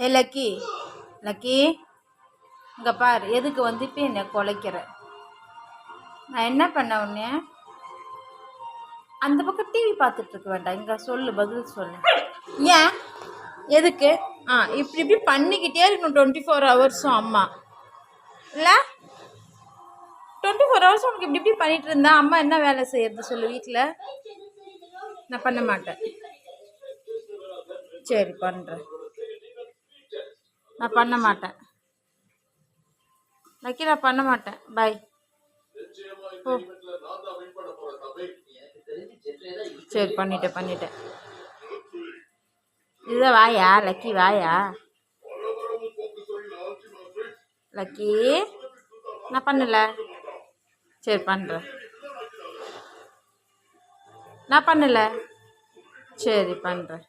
ஏ lucky, lucky இங்கே பார். எதுக்கு வந்து இப்போ என்னை குலைக்கிற? நான் என்ன பண்ண உடனே அந்த பக்கம் டிவி பார்த்துட்ருக்க வேண்டாம். இங்கே சொல்லு, பதில் சொல்லு. ஏன் எதுக்கு? இப்படி இப்படி பண்ணிக்கிட்டே இருக்கணும் 24 ஹவர்ஸும். அம்மா இல்லை 24 ஹவர்ஸ் உனக்கு இப்படி இப்படி பண்ணிகிட்டு இருந்தா அம்மா என்ன வேலை செய்யறது சொல்லு வீட்டில்? நான் பண்ண மாட்டேன். சரி பண்ணுறேன். நான் பண்ண மாட்டேன் லக்கி, நான் பண்ண மாட்டேன். பாய். சரி பண்ணிட்டேன். இதுதான் வாயா லக்கி, வாயா லக்கி. நான் பண்ணல. சரி பண்ணுறேன். நான் பண்ணல. சரி பண்ணுறேன்.